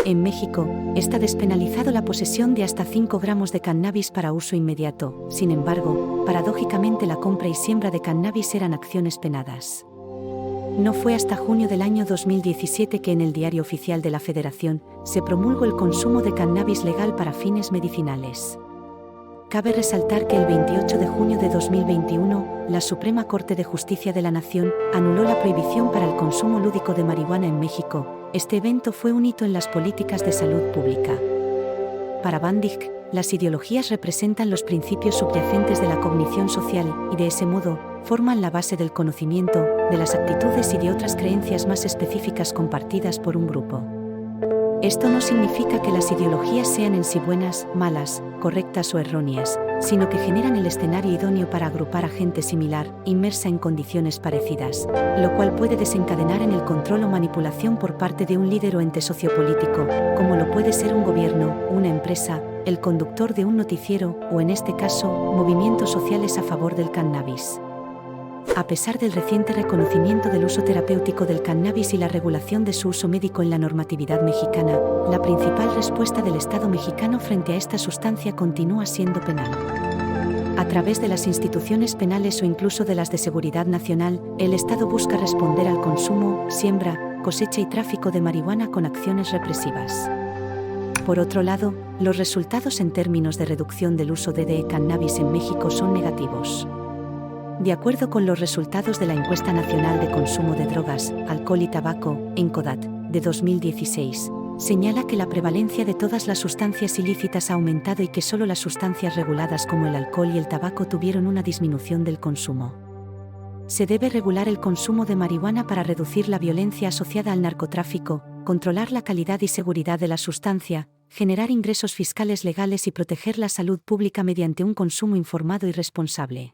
En México, está despenalizado la posesión de hasta 5 gramos de cannabis para uso inmediato. Sin embargo, paradójicamente la compra y siembra de cannabis eran acciones penadas. No fue hasta junio del año 2017 que en el Diario Oficial de la Federación se promulgó el consumo de cannabis legal para fines medicinales. Cabe resaltar que el 28 de junio de 2021, la Suprema Corte de Justicia de la Nación anuló la prohibición para el consumo lúdico de marihuana en México. Este evento fue un hito en las políticas de salud pública. Para Van Dijk, las ideologías representan los principios subyacentes de la cognición social y, de ese modo, forman la base del conocimiento, de las actitudes y de otras creencias más específicas compartidas por un grupo. Esto no significa que las ideologías sean en sí buenas, malas, correctas o erróneas, sino que generan el escenario idóneo para agrupar a gente similar, inmersa en condiciones parecidas, lo cual puede desencadenar en el control o manipulación por parte de un líder o ente sociopolítico, como lo puede ser un gobierno, una empresa, el conductor de un noticiero o, en este caso, movimientos sociales a favor del cannabis. A pesar del reciente reconocimiento del uso terapéutico del cannabis y la regulación de su uso médico en la normatividad mexicana, la principal respuesta del Estado mexicano frente a esta sustancia continúa siendo penal. A través de las instituciones penales o incluso de las de seguridad nacional, el Estado busca responder al consumo, siembra, cosecha y tráfico de marihuana con acciones represivas. Por otro lado, los resultados en términos de reducción del uso de cannabis en México son negativos. De acuerdo con los resultados de la Encuesta Nacional de Consumo de Drogas, Alcohol y Tabaco, ENCODAT, de 2016, señala que la prevalencia de todas las sustancias ilícitas ha aumentado y que solo las sustancias reguladas como el alcohol y el tabaco tuvieron una disminución del consumo. Se debe regular el consumo de marihuana para reducir la violencia asociada al narcotráfico, controlar la calidad y seguridad de la sustancia, generar ingresos fiscales legales y proteger la salud pública mediante un consumo informado y responsable.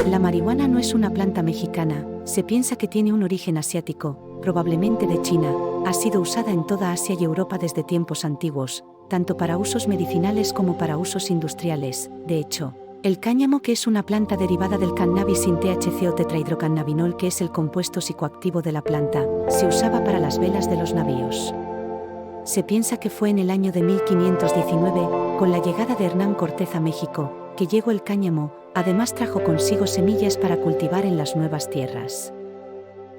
La marihuana no es una planta mexicana, se piensa que tiene un origen asiático, probablemente de China, ha sido usada en toda Asia y Europa desde tiempos antiguos, tanto para usos medicinales como para usos industriales. De hecho, el cáñamo, que es una planta derivada del cannabis sin THC o tetrahidrocannabinol, que es el compuesto psicoactivo de la planta, se usaba para las velas de los navíos. Se piensa que fue en el año de 1519, con la llegada de Hernán Cortés a México, que llegó el cáñamo. Además trajo consigo semillas para cultivar en las nuevas tierras.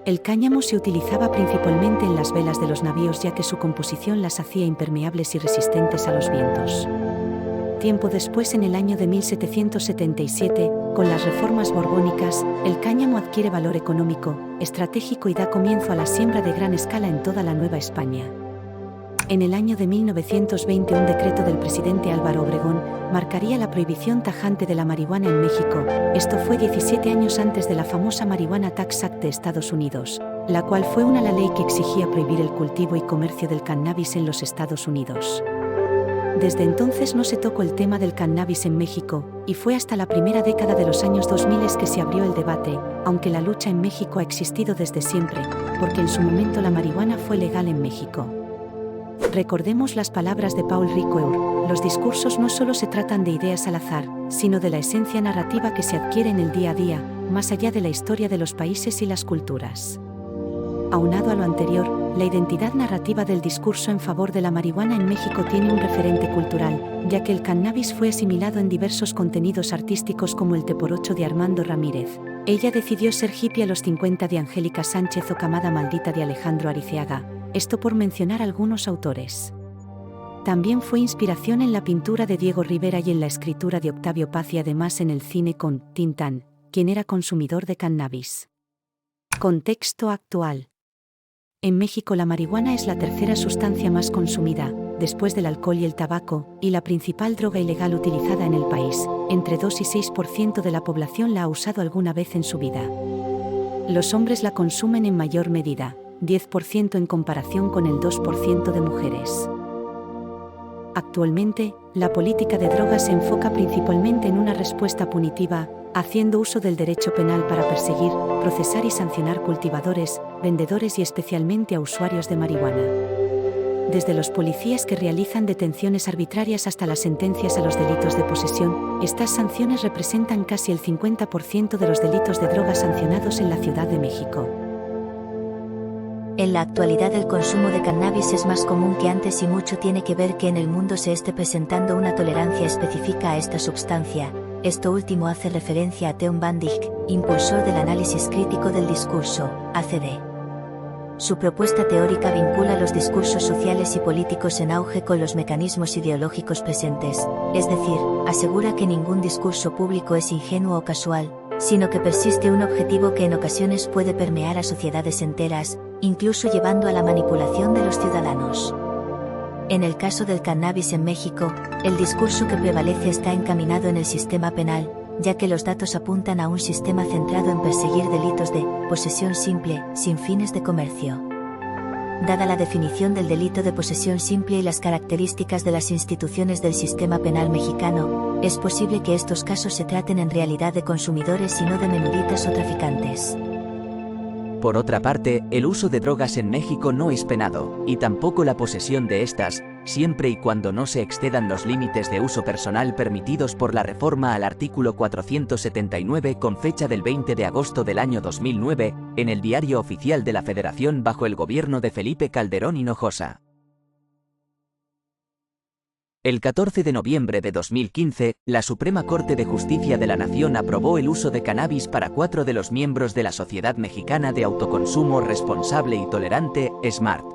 El cáñamo se utilizaba principalmente en las velas de los navíos, ya que su composición las hacía impermeables y resistentes a los vientos. Tiempo después, en el año de 1777, con las reformas borbónicas, el cáñamo adquiere valor económico, estratégico y da comienzo a la siembra de gran escala en toda la Nueva España. En el año de 1920, un decreto del presidente Álvaro Obregón marcaría la prohibición tajante de la marihuana en México. Esto fue 17 años antes de la famosa Marijuana Tax Act de Estados Unidos, la cual fue la ley que exigía prohibir el cultivo y comercio del cannabis en los Estados Unidos. Desde entonces no se tocó el tema del cannabis en México, y fue hasta la primera década de los años 2000 que se abrió el debate, aunque la lucha en México ha existido desde siempre, porque en su momento la marihuana fue legal en México. Recordemos las palabras de Paul Ricoeur: los discursos no solo se tratan de ideas al azar, sino de la esencia narrativa que se adquiere en el día a día, más allá de la historia de los países y las culturas. Aunado a lo anterior, la identidad narrativa del discurso en favor de la marihuana en México tiene un referente cultural, ya que el cannabis fue asimilado en diversos contenidos artísticos como el Teporocho de Armando Ramírez. Ella decidió ser hippie a los 50 de Angélica Sánchez o Camada Maldita de Alejandro Ariceaga, esto por mencionar algunos autores. También fue inspiración en la pintura de Diego Rivera y en la escritura de Octavio Paz, y además en el cine con Tintán, quien era consumidor de cannabis. Contexto actual. En México la marihuana es la tercera sustancia más consumida, después del alcohol y el tabaco, y la principal droga ilegal utilizada en el país. Entre 2 y 6% de la población la ha usado alguna vez en su vida. Los hombres la consumen en mayor medida, 10% en comparación con el 2% de mujeres. Actualmente, la política de drogas se enfoca principalmente en una respuesta punitiva, haciendo uso del derecho penal para perseguir, procesar y sancionar cultivadores, vendedores y especialmente a usuarios de marihuana. Desde los policías que realizan detenciones arbitrarias hasta las sentencias a los delitos de posesión, estas sanciones representan casi el 50% de los delitos de drogas sancionados en la Ciudad de México. En la actualidad el consumo de cannabis es más común que antes y mucho tiene que ver que en el mundo se esté presentando una tolerancia específica a esta sustancia. Esto último hace referencia a Theon Van Dijk, impulsor del análisis crítico del discurso, ACD. Su propuesta teórica vincula los discursos sociales y políticos en auge con los mecanismos ideológicos presentes, es decir, asegura que ningún discurso público es ingenuo o casual, sino que persiste un objetivo que en ocasiones puede permear a sociedades enteras, incluso llevando a la manipulación de los ciudadanos. En el caso del cannabis en México, el discurso que prevalece está encaminado en el sistema penal, ya que los datos apuntan a un sistema centrado en perseguir delitos de posesión simple, sin fines de comercio. Dada la definición del delito de posesión simple y las características de las instituciones del sistema penal mexicano, es posible que estos casos se traten en realidad de consumidores y no de menuditas o traficantes. Por otra parte, el uso de drogas en México no es penado, y tampoco la posesión de estas, siempre y cuando no se excedan los límites de uso personal permitidos por la reforma al artículo 479 con fecha del 20 de agosto del año 2009, en el Diario Oficial de la Federación bajo el gobierno de Felipe Calderón Hinojosa. El 14 de noviembre de 2015, la Suprema Corte de Justicia de la Nación aprobó el uso de cannabis para 4 de los miembros de la Sociedad Mexicana de Autoconsumo Responsable y Tolerante, SMART.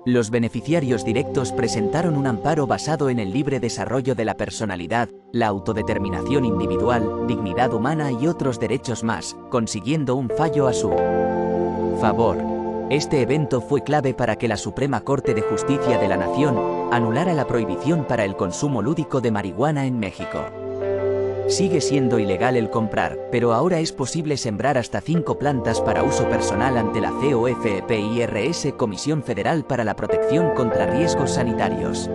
Los beneficiarios directos presentaron un amparo basado en el libre desarrollo de la personalidad, la autodeterminación individual, dignidad humana y otros derechos más, consiguiendo un fallo a su favor. Este evento fue clave para que la Suprema Corte de Justicia de la Nación anulara la prohibición para el consumo lúdico de marihuana en México. Sigue siendo ilegal el comprar, pero ahora es posible sembrar hasta 5 plantas para uso personal ante la COFEPIRS, Comisión Federal para la Protección contra Riesgos Sanitarios.